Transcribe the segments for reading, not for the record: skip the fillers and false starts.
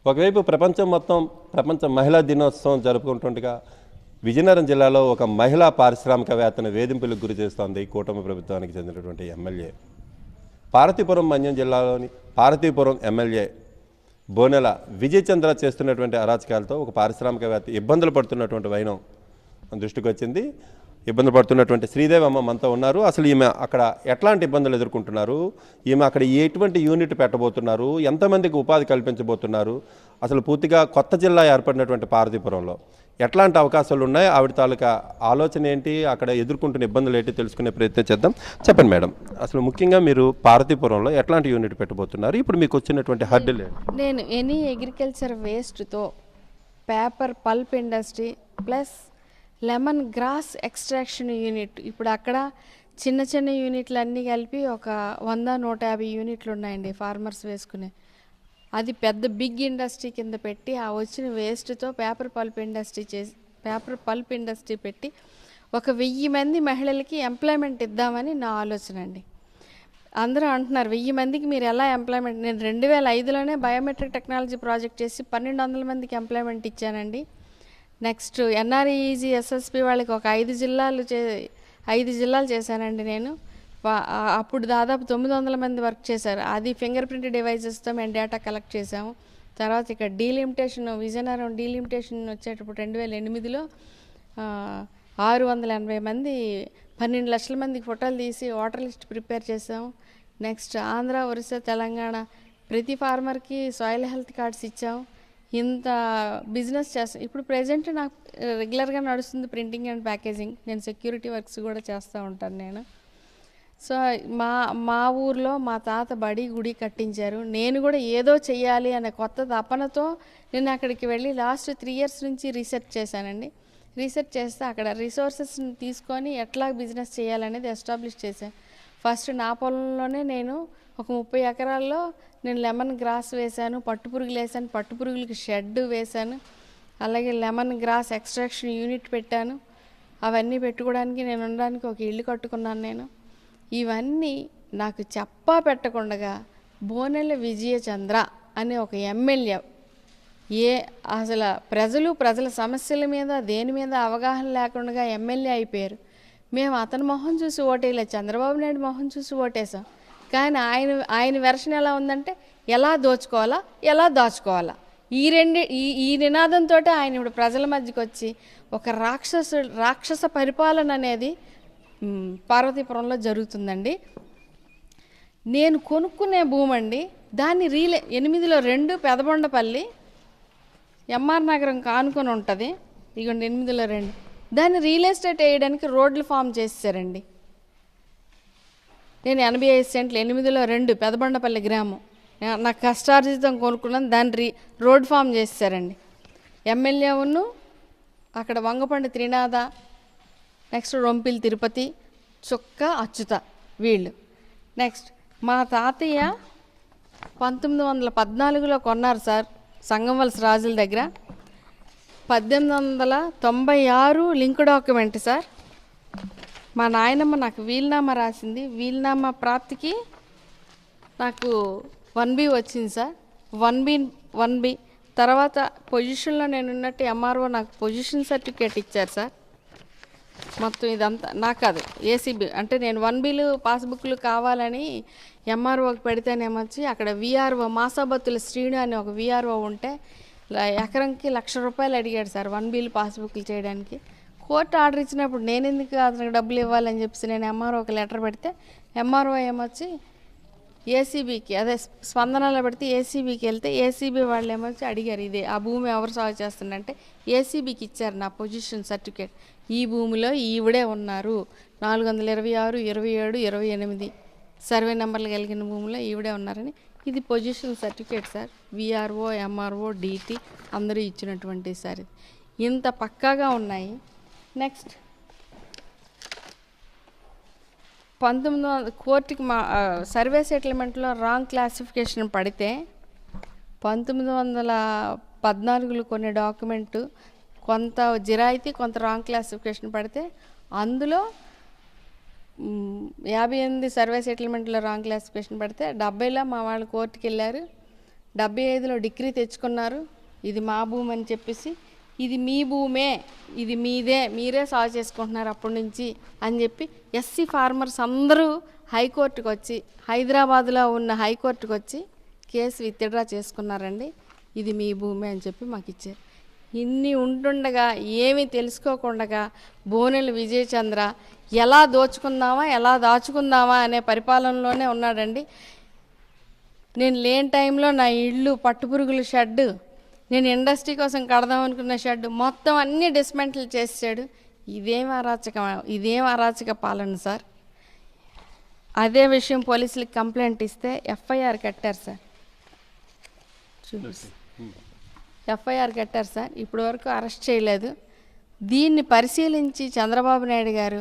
ఒకవైపు ప్రపంచ మహిళా దినోత్సవం జరుపుకుంటుండగా విజయనగరం జిల్లాలో ఒక మహిళా పారిశ్రామికవేత్తను వేధింపులకు గురి చేస్తోంది కూటమి ప్రభుత్వానికి చెందినటువంటి ఎమ్మెల్యే. పార్వతీపురం మన్యం జిల్లాలోని పార్వతీపురం ఎమ్మెల్యే బోనెల విజయ్ చంద్ర చేస్తున్నటువంటి అరాచకాలతో ఒక పారిశ్రామికవేత్త ఇబ్బందులు పడుతున్నటువంటి వైనం దృష్టికి వచ్చింది. ఇబ్బందులు పడుతున్నటువంటి శ్రీదేవి అమ్మ మనతో ఉన్నారు. అసలు ఈమె అక్కడ ఎట్లాంటి ఇబ్బందులు ఎదుర్కొంటున్నారు, ఈమె అక్కడ ఎటువంటి యూనిట్ పెట్టబోతున్నారు, ఎంతమందికి ఉపాధి కల్పించబోతున్నారు, అసలు పూర్తిగా కొత్త జిల్లా ఏర్పడినటువంటి పార్వతీపురంలో ఎట్లాంటి అవకాశాలు ఉన్నాయి, ఆవిడ తాలూకా ఆలోచన ఏంటి, అక్కడ ఎదుర్కొంటున్న ఇబ్బందులు ఏంటి తెలుసుకునే ప్రయత్నం చేద్దాం. చెప్పండి మేడం, అసలు ముఖ్యంగా మీరు పార్వతీపురంలో ఎట్లాంటి యూనిట్ పెట్టబోతున్నారు, ఇప్పుడు మీకు వచ్చినటువంటి హడ్డీలు ఏంటి? నేను ఎనీ అగ్రికల్చర్ వేస్ట్తో paper pulp industry plus lemon grass extraction unit, ఇప్పుడు అక్కడ చిన్న చిన్న యూనిట్లు అన్నీ కలిపి ఒక 100-150 యూనిట్లు ఉన్నాయండి ఫార్మర్స్ వేసుకునే. అది పెద్ద బిగ్ ఇండస్ట్రీ కింద పెట్టి ఆ వచ్చిన వేస్ట్తో పేపర్ పల్ప్ ఇండస్ట్రీ పెట్టి ఒక 1000 మంది మహిళలకి ఎంప్లాయ్మెంట్ ఇద్దామని నా ఆలోచన అండి. అందరూ అంటున్నారు 1000 మందికి మీరు ఎలా ఎంప్లాయ్మెంట్, నేను 2005లోనే బయోమెట్రిక్ టెక్నాలజీ ప్రాజెక్ట్ చేసి 1200 మందికి ఎంప్లాయ్మెంట్ ఇచ్చానండి. నెక్స్ట్ ఎన్ఆర్ఈజీ ఎస్ఎస్పి వాళ్ళకి ఒక 5 జిల్లాలు చేశానండి నేను. అప్పుడు దాదాపు 900 మంది వర్క్ చేశారు. అది ఫింగర్ ప్రింట్ డివైజెస్తో మేము డేటా కలెక్ట్ చేసాము. తర్వాత ఇక్కడ డీలిమిటేషన్, విజయనగరం డీలిమిటేషన్ వచ్చేటప్పుడు 2008లో 680 మంది 12 లక్షల మందికి ఫోటోలు తీసి ఓటర్ లిస్ట్ ప్రిపేర్ చేసాము. నెక్స్ట్ ఆంధ్ర, ఒరిస్సా, తెలంగాణ ప్రతి ఫార్మర్కి సాయిల్ హెల్త్ కార్డ్స్ ఇచ్చాము. ఇంత బిజినెస్ చేస్తాను. ఇప్పుడు ప్రజెంట్ నాకు రెగ్యులర్గా నడుస్తుంది ప్రింటింగ్ అండ్ ప్యాకేజింగ్. నేను సెక్యూరిటీ వర్క్స్ కూడా చేస్తూ ఉంటాను నేను. సో మా ఊర్లో మా తాత బడి గుడి కట్టించారు. నేను కూడా ఏదో చెయ్యాలి అనే కొత్త తపనతో నేను అక్కడికి వెళ్ళి లాస్ట్ 3 years నుంచి రీసెర్చ్ చేశానండి. రీసెర్చ్ చేస్తే అక్కడ రిసోర్సెస్ని తీసుకొని ఎట్లా బిజినెస్ చేయాలనేది ఎస్టాబ్లిష్ చేశాను. ఫస్ట్ నా పొలంలోనే నేను ఒక 30 ఎకరాల్లో నేను లెమన్ గ్రాస్ వేశాను, పట్టుపురుగులు వేసాను, పట్టుపురుగులకి షెడ్ వేశాను, అలాగే లెమన్ గ్రాస్ ఎక్స్ట్రాక్షన్ యూనిట్ పెట్టాను. అవన్నీ పెట్టుకోవడానికి నేను ఉండడానికి ఒక ఇల్లు కట్టుకున్నాను నేను. ఇవన్నీ నాకు చెప్పా పెట్టకుండా బోనెల విజయచంద్ర అనే ఒక ఎమ్మెల్యే అసలు ప్రజల సమస్యల మీద దేని మీద అవగాహన లేకుండా ఎమ్మెల్యే అయిపోయారు. మేము అతని మొహం చూసి ఓటేయలేదు, చంద్రబాబు నాయుడు మొహం చూసి ఓటేసాం. కానీ ఆయన వెర్షన్ ఎలా ఉందంటే ఎలా దోచుకోవాలా, ఎలా దాచుకోవాలా, ఈ నినాదంతో ఆయన ఇప్పుడు ప్రజల మధ్యకి వచ్చి ఒక రాక్షస పరిపాలన అనేది పార్వతీపురంలో జరుగుతుందండి. నేను కొనుక్కునే భూమి అండి, దాన్ని 8లో 2 పెదబొండపల్లి ఎంఆర్ నగరం కానుకొని ఉంటుంది. ఇగోండి 8లో 2 దాన్ని రియల్ ఎస్టేట్ వేయడానికి రోడ్లు ఫామ్ చేశారండి. నేను 85 సెంట్లు 8లో 2 పెదబండపల్లి గ్రామం నాకు కష్టార్జితం కొనుక్కున్నాను. దాన్ని రోడ్ ఫామ్ చేశారండి. ఎమ్మెల్యే ఉన్ను అక్కడ వంగపండి త్రినాథ, నెక్స్ట్ రొంపిల్ తిరుపతి, చుక్క అచ్యుత వీళ్ళు. నెక్స్ట్ మా తాతయ్య 1914లో కొన్నారు సార్ సంగంవలస రాజుల దగ్గర. 1896 లింక్ డాక్యుమెంట్ సార్. మా నాయనమ్మ నాకు వీలునామా రాసింది. వీలునామా ప్రాప్తికి నాకు 1B వచ్చింది సార్. 1B తర్వాత పొజిషన్లో నేను ఉన్నట్టు ఎంఆర్ఓ నాకు పొజిషన్ సర్టిఫికేట్ ఇచ్చారు సార్. మొత్తం ఇదంతా నాకు కాదు, ఏసీబీ అంటే నేను 1Bలు పాస్బుక్లు కావాలని ఎంఆర్ఓకి పెడితేనేమొచ్చి అక్కడ విఆర్ఓ మాసాబత్తుల శ్రీను అని ఒక విఆర్ఓ ఉంటే ఎకరంకి ₹1,00,000 అడిగాడు సార్ 1Bలు పాస్బుక్లు చేయడానికి. కోర్టు ఆర్డర్ ఇచ్చినప్పుడు నేను ఎందుకు అతనికి డబ్బులు ఇవ్వాలని చెప్పేసి నేను ఎంఆర్ఓకి లెటర్ పెడితే ఎంఆర్ఓ ఏమొచ్చి ఏసీబీకి అదే స్పందనలో పెడితే ఏసీబీకి వెళ్తే ఏసీబీ వాళ్ళు ఏమొచ్చి అడిగారు ఇది ఆ భూమి ఎవరు సాగు చేస్తుందంటే ఏసీబీకి ఇచ్చారు నా పొజిషన్ సర్టిఫికేట్. ఈ భూమిలో ఈవిడే ఉన్నారు, 426, 27, 28 సర్వే నెంబర్లు కలిగిన భూమిలో ఈవిడే ఉన్నారని ఇది position certificate sir. VRO, MRO, DT అందరూ ఇచ్చినటువంటి సార్. ఇంత పక్కాగా ఉన్నాయి. నెక్స్ట్ 1900 కోర్టుకి మా సర్వే సెటిల్మెంట్లో రాంగ్ క్లాసిఫికేషన్ పడితే 1914లో కొన్ని డాక్యుమెంటు కొంత జిరాయితీ కొంత రాంగ్ క్లాసిఫికేషన్ పడితే అందులో 58 సర్వే సెటిల్మెంట్లో రాంగ్ క్లాసిఫికేషన్ పడితే 70లో మా వాళ్ళు కోర్టుకి వెళ్ళారు. 75లో డిగ్రీ తెచ్చుకున్నారు. ఇది మా భూమి అని చెప్పేసి, ఇది మీ భూమే, ఇది మీదే, మీరే సాగు చేసుకుంటున్నారు అప్పటి నుంచి అని చెప్పి ఎస్సీ ఫార్మర్స్ అందరూ హైకోర్టుకు వచ్చి, హైదరాబాద్లో ఉన్న హైకోర్టుకు వచ్చి కేసు విత్డ్రా చేసుకున్నారండి. ఇది మీ భూమి అని చెప్పి మాకు ఇచ్చారు. ఇన్ని ఉంటుండగా ఏమీ తెలుసుకోకుండా బోనెల విజయచంద్ర ఎలా దోచుకుందామా ఎలా దాచుకుందామా అనే పరిపాలనలోనే ఉన్నాడండి. నేను లేని టైంలో నా ఇల్లు పట్టుపురుగుల షెడ్, నేను ఇండస్ట్రీ కోసం కడదాం అనుకున్న షెడ్ మొత్తం అన్నీ డిస్మెంటల్ చేసాడు. ఇదేం అరాచక పాలన సార్. అదే విషయం పోలీసులకు కంప్లైంట్ ఇస్తే ఎఫ్ఐఆర్ కట్టారు సార్. ఎఫ్ఐఆర్ కట్టారు సార్. ఇప్పటి వరకు అరెస్ట్ చేయలేదు. దీన్ని పరిశీలించి చంద్రబాబు నాయుడు గారు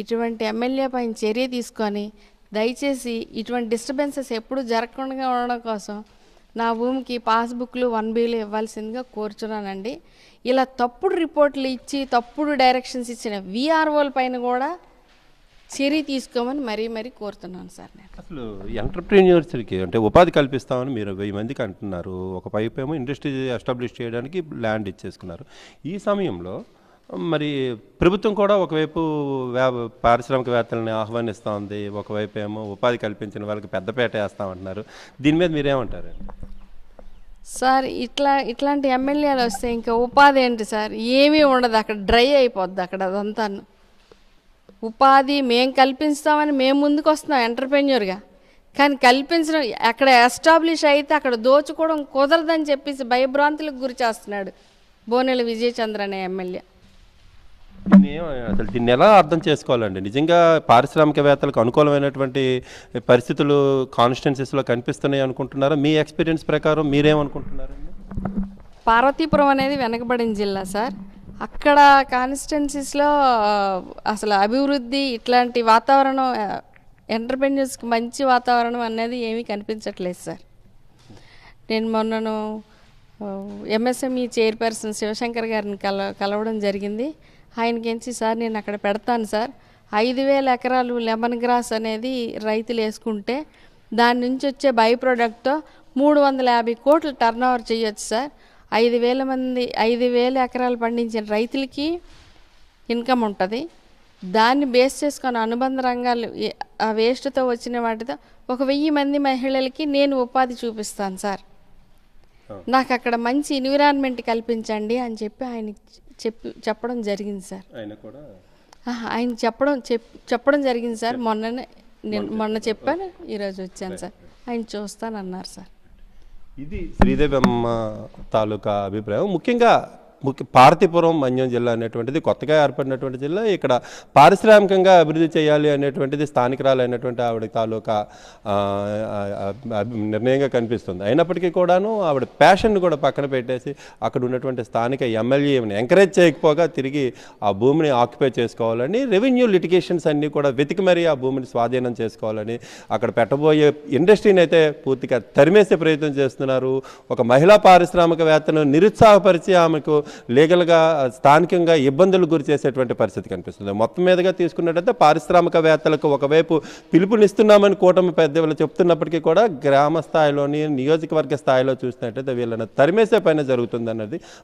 ఇటువంటి ఎమ్మెల్యే పైన చర్య తీసుకొని దయచేసి ఇటువంటి డిస్టర్బెన్సెస్ ఎప్పుడు జరగకుండా ఉండడం కోసం నా భూమికి పాస్బుక్లు 1Bలు ఇవ్వాల్సిందిగా కోరుచున్నానండి. ఇలా తప్పుడు రిపోర్ట్లు ఇచ్చి తప్పుడు డైరెక్షన్స్ ఇచ్చిన విఆర్ఓల పైన కూడా చర్య తీసుకోమని మరీ కోరుతున్నాను సార్. నేను అసలు ఎంటర్ప్రీన్యూర్స్కి అంటే ఉపాధి కల్పిస్తామని మీరు 1000 మందికి అంటున్నారు. ఒక పైపు ఏమో ఇండస్ట్రీ ఎస్టాబ్లిష్ చేయడానికి ల్యాండ్ ఇచ్చేసుకున్నారు. ఈ సమయంలో మరి ప్రభుత్వం కూడా ఒకవైపు పారిశ్రామికవేత్తలని ఆహ్వానిస్తూ ఉంది, ఒకవైపు ఏమో ఉపాధి కల్పించిన వాళ్ళకి పెద్దపేట వేస్తామంటున్నారు. దీని మీద మీరేమంటారు సార్? ఇట్లాంటి ఎమ్మెల్యేలు వస్తే ఇంకా ఉపాధి ఏంటి సార్? ఏమీ ఉండదు, అక్కడ డ్రై అయిపోద్ది అక్కడ అదంతా. ఉపాధి మేము కల్పిస్తామని మేము ముందుకు వస్తున్నాం ఎంటర్ప్రెన్యూర్గా, కానీ కల్పించడం అక్కడ ఎస్టాబ్లిష్ అయితే అక్కడ దోచుకోవడం కుదరదని చెప్పేసి భయభ్రాంతులకు గురి చేస్తున్నాడు బోనెల విజయచంద్ర అనే ఎమ్మెల్యే. అసలు దీన్ని ఎలా అర్థం చేసుకోవాలండి? నిజంగా పారిశ్రామికవేత్తలకు అనుకూలమైనటువంటి పరిస్థితులు కాన్స్టిట్యున్సీస్లో కనిపిస్తున్నాయి అనుకుంటున్నారా? మీ ఎక్స్పీరియన్స్ ప్రకారం మీరేమనుకుంటున్నారండి? పార్వతీపురం అనేది వెనకబడిన జిల్లా సార్. అక్కడ కాన్స్టిట్యున్సీస్లో అసలు అభివృద్ధి ఇట్లాంటి వాతావరణం, ఎంటర్ప్రెన్యూర్స్కి మంచి వాతావరణం అనేది ఏమీ కనిపించట్లేదు సార్. నేను మొన్నను ఎంఎస్ఎంఈ చైర్పర్సన్ శివశంకర్ గారిని కలవడం జరిగింది. ఆయనకించి సార్ నేను అక్కడ పెడతాను సార్, 5000 ఎకరాలు లెమన్ గ్రాస్ అనేది రైతులు వేసుకుంటే దాని నుంచి వచ్చే బై ప్రోడక్ట్తో 350 కోట్లు టర్న్ ఓవర్ చేయొచ్చు సార్. 5000 ఎకరాలు పండించిన రైతులకి ఇన్కమ్ ఉంటుంది. దాన్ని బేస్ చేసుకొని అనుబంధ రంగాలు ఆ వేస్ట్తో వచ్చిన వాటితో 1000 మంది మహిళలకి నేను ఉపాధి చూపిస్తాను సార్. నాకు అక్కడ మంచి ఎన్విరాన్మెంట్ కల్పించండి అని చెప్పి ఆయన చెప్పడం జరిగింది సార్. ఆయన చెప్పడం జరిగింది సార్. మొన్న చెప్పాను, ఈరోజు వచ్చాను సార్. ఆయన చూస్తానన్నారు సార్. ఇది శ్రీదేవి అమ్మ తాలూకా అభిప్రాయం. ముఖ్యంగా పార్వతీపురం మన్యం జిల్లా అనేటువంటిది కొత్తగా ఏర్పడినటువంటి జిల్లా. ఇక్కడ పారిశ్రామికంగా అభివృద్ధి చేయాలి అనేటువంటిది స్థానికురాలైనటువంటి ఆవిడ తాలూకా నిర్ణయంగా కనిపిస్తుంది. అయినప్పటికీ కూడాను ఆవిడ ప్యాషన్ కూడా పక్కన పెట్టేసి అక్కడ ఉన్నటువంటి స్థానిక ఎమ్మెల్యేని ఎంకరేజ్ చేయకపోగా తిరిగి ఆ భూమిని ఆక్యుపై చేసుకోవాలని, రెవెన్యూ లిటిగేషన్స్ అన్నీ కూడా వెతికి మరీ ఆ భూమిని స్వాధీనం చేసుకోవాలని, అక్కడ పెట్టబోయే ఇండస్ట్రీని అయితే పూర్తిగా తరిమేసే ప్రయత్నం చేస్తున్నారు. ఒక మహిళా పారిశ్రామికవేత్తను నిరుత్సాహపరిచి ఆమెకు లీగల్గా స్థానికంగా ఇబ్బందులు గురి చేసేటువంటి పరిస్థితి కనిపిస్తుంది. మొత్తం మీదుగా తీసుకున్నట్టయితే పారిశ్రామికవేత్తలకు ఒకవైపు పిలుపునిస్తున్నామని కూటమి పెద్దలు చెప్తున్నప్పటికీ కూడా గ్రామ స్థాయిలోని నియోజకవర్గ స్థాయిలో చూసినట్టయితే వీళ్ళని తరిమేసే పైన జరుగుతుంది అన్నది